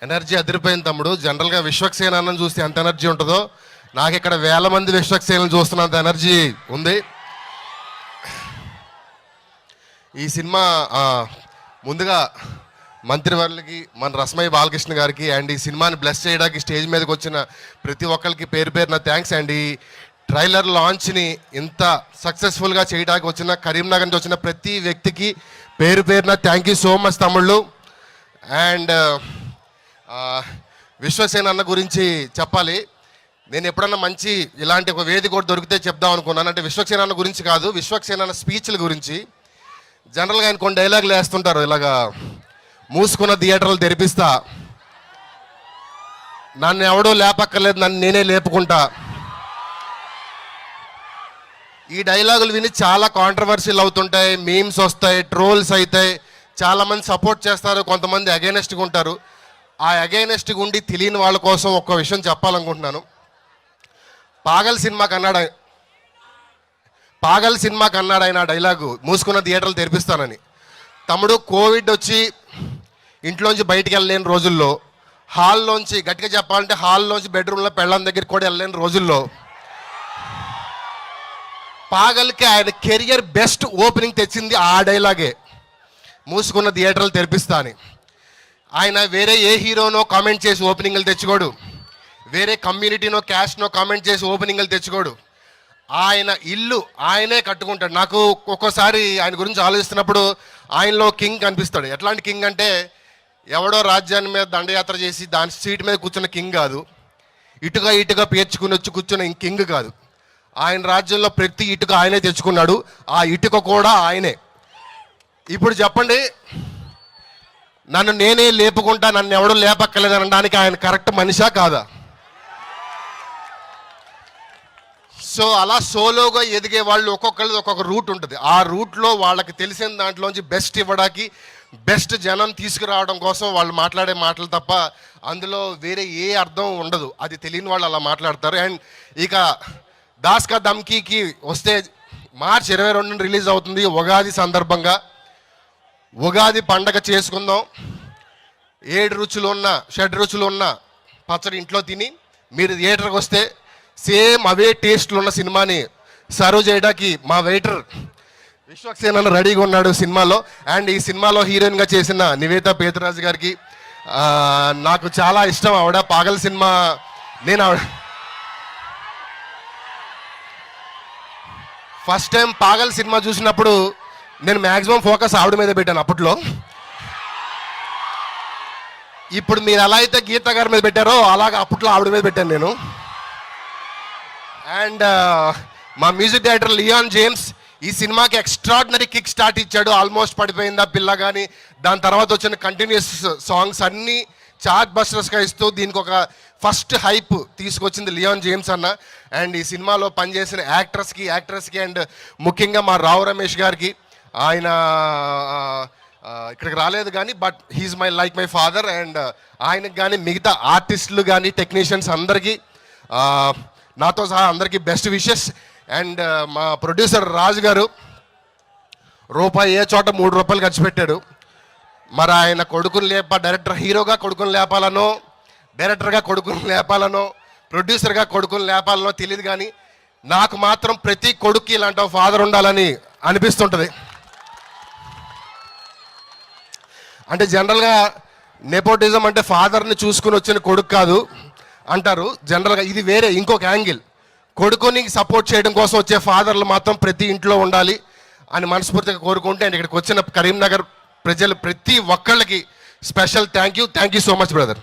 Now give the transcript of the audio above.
Energy అదిరిపోయింది తమ్ముడు. జనరల్గా విశ్వక్సేనని చూస్తే ఎంత ఎనర్జీ ఉంటుందో నాకు ఇక్కడ వేల మంది విశ్వక్సేనలు చూస్తున్నంత ఎనర్జీ ఉంది. ఈ సినిమా ముందుగా మంత్రివర్లకి మన రస్మయ్య బాలకృష్ణ గారికి అండ్ ఈ సినిమాని బ్లెస్ చేయడానికి స్టేజ్ మీదకి వచ్చిన ప్రతి ఒక్కరికి పేరు పేరున థ్యాంక్స్ అండ్ ఈ ట్రైలర్ లాంచ్ని ఇంత సక్సెస్ఫుల్గా చేయడానికి వచ్చిన కరీంనగర్ నుంచి వచ్చిన ప్రతి వ్యక్తికి పేరు పేరున థ్యాంక్ యూ సో మచ్ తమ్ముళ్ళు. అండ్ విశ్వక్సేన అన్న గురించి చెప్పాలి. నేను ఎప్పుడన్నా మంచి ఇలాంటి ఒక వేదిక కూడా దొరికితే చెప్దాం అనుకున్నాను. అంటే విశ్వక్సేన అన్న గురించి కాదు, విశ్వక్సేన అన్న స్పీచ్ల గురించి. జనరల్గా ఆయన కొన్ని డైలాగులు వేస్తుంటారు, ఇలాగా మూసుకున్న థియేటర్లు తెరిపిస్తా, నన్ను ఎవడో లేపక్కర్లేదు, నన్ను నేనే లేపుకుంటా. ఈ డైలాగులు విని చాలా కాంట్రవర్సీలు అవుతుంటాయి, మీమ్స్ వస్తాయి, ట్రోల్స్ అవుతాయి, చాలామంది సపోర్ట్ చేస్తారు, కొంతమంది అగైనెస్ట్గా ఉంటారు. ఆ అగైనెస్ట్గా ఉండి తెలియని వాళ్ళ కోసం ఒక్క విషయం చెప్పాలనుకుంటున్నాను. పాగల్ సినిమాకి అన్నాడు ఆయన డైలాగు, మూసుకున్న థియేటర్లు తెరిపిస్తానని. తమ్ముడు, కోవిడ్ వచ్చి ఇంట్లోంచి బయటికి వెళ్ళలేని రోజుల్లో, హాల్లోంచి గట్టిగా చెప్పాలంటే హాల్లోంచి బెడ్రూమ్లో పెళ్ళం దగ్గరికి కూడా వెళ్ళలేని రోజుల్లో పాగల్కి ఆయన కెరియర్ బెస్ట్ ఓపెనింగ్ తెచ్చింది ఆ డైలాగే, మూసుకున్న థియేటర్లు తెరిపిస్తా అని. ఆయన వేరే ఏ హీరోనో కామెంట్ చేసి ఓపెనింగ్లు తెచ్చుకోడు, వేరే కమ్యూనిటీనో క్యాస్ట్నో కామెంట్ చేసి ఓపెనింగ్లు తెచ్చుకోడు. ఆయన ఇల్లు ఆయనే కట్టుకుంటాడు. నాకు ఒక్కోసారి ఆయన గురించి ఆలోచిస్తున్నప్పుడు ఆయనలో కింగ్ కనిపిస్తాడు. ఎట్లాంటి కింగ్ అంటే ఎవడో రాజ్యాన్ని మీద దండయాత్ర చేసి దాని సీట్ మీద కూర్చున్న కింగ్ కాదు, ఇటుగా పేర్చుకుని వచ్చి కూర్చున్న కింగ్ కాదు. ఆయన రాజ్యంలో ప్రతి ఇటుక ఆయనే తెచ్చుకున్నాడు, ఆ ఇటుక కూడా ఆయనే. ఇప్పుడు చెప్పండి, నన్ను నేనే లేపుకుంటా, నన్ను ఎవడో లేపక్కర్లేదు అనడానికి ఆయన కరెక్ట్ మనిషా కాదా? సో అలా సోలోగా ఎదిగే వాళ్ళు ఒక్కొక్కరిది ఒక్కొక్క రూట్ ఉంటుంది. ఆ రూట్లో వాళ్ళకి తెలిసిన దాంట్లోంచి బెస్ట్ ఇవ్వడానికి, బెస్ట్ జనం తీసుకురావడం కోసం వాళ్ళు మాట్లాడే మాటలు తప్ప అందులో వేరే ఏ అర్థం ఉండదు. అది తెలియని వాళ్ళు అలా మాట్లాడతారు. అండ్ ఇక దాస్ కా ధమ్కీకి వస్తే, మార్చ్ 22 రిలీజ్ అవుతుంది. ఉగాది సందర్భంగా ఉగాది పండగ చేసుకుందాం. 7 రుచులు ఉన్న, 6 రుచులు ఉన్న పచ్చడి ఇంట్లో తిని మీరు థియేటర్కి వస్తే సేమ్ అవే టేస్ట్లు ఉన్న సినిమాని సర్వ్ చేయడానికి మా వెయిటర్ విశ్వక్సేన రెడీగా ఉన్నాడు సినిమాలో. అండ్ ఈ సినిమాలో హీరోయిన్గా చేసిన నివేత పేతురాజు గారికి నాకు చాలా ఇష్టం. ఆవిడ పాగల్ సినిమా, నేను ఆవిడ ఫస్ట్ టైం పాగల్ సినిమా చూసినప్పుడు నేను మ్యాక్సిమం ఫోకస్ ఆవిడ మీద పెట్టాను అప్పట్లో. ఇప్పుడు మీరు ఎలా అయితే గీత గారి మీద పెట్టారో అలాగ అప్పట్లో ఆవిడ మీద పెట్టాను నేను. అండ్ మా మ్యూజిక్ డైరెక్టర్ లియాన్ జేమ్స్ ఈ సినిమాకి ఎక్స్ట్రాడినరీ కిక్ స్టార్ట్ ఇచ్చాడు. ఆల్మోస్ట్ పడిపోయిందా పిల్ల కానీ, దాని తర్వాత వచ్చిన కంటిన్యూస్ సాంగ్స్ అన్నీ చార్ట్ బస్టర్స్గా ఇస్తూ దీనికి ఒక ఫస్ట్ హైప్ తీసుకొచ్చింది లియాన్ జేమ్స్ అన్న. అండ్ ఈ సినిమాలో పనిచేసిన యాక్ట్రెస్కి అండ్ ముఖ్యంగా మా రావు రమేష్ గారికి, ఆయన ఇక్కడికి రాలేదు కానీ but he's like my father. And ఆయనకు కానీ మిగతా ఆర్టిస్టులు కానీ టెక్నీషియన్స్ అందరికీ, నాతో సహా అందరికీ బెస్ట్ విషెస్. అండ్ మా ప్రొడ్యూసర్ రాజు గారు రూపాయి ఏ చోట 3 రూపాయలు ఖర్చు పెట్టాడు. మరి ఆయన కొడుకుని డైరెక్టర్ హీరోగా కొడుకుని లేపాలనో, డైరెక్టర్గా కొడుకుని లేపాలనో, ప్రొడ్యూసర్గా కొడుకుని లేపాలనో తెలియదు కానీ నాకు మాత్రం ప్రతి కొడుక్కి ఇలాంటి ఫాదర్ ఉండాలని అనిపిస్తుంటుంది. అంటే జనరల్గా నెపోటిజం అంటే ఫాదర్ని చూసుకుని వచ్చిన కొడుకు కాదు అంటారు జనరల్గా. ఇది వేరే ఇంకొక యాంగిల్. కొడుకుని సపోర్ట్ చేయడం కోసం వచ్చే ఫాదర్లు మాత్రం ప్రతి ఇంట్లో ఉండాలి అని మనస్ఫూర్తిగా కోరుకుంటే, అండ్ ఇక్కడికి వచ్చిన కరీంనగర్ ప్రజలు ప్రతి ఒక్కళ్ళకి special thank you so much brother.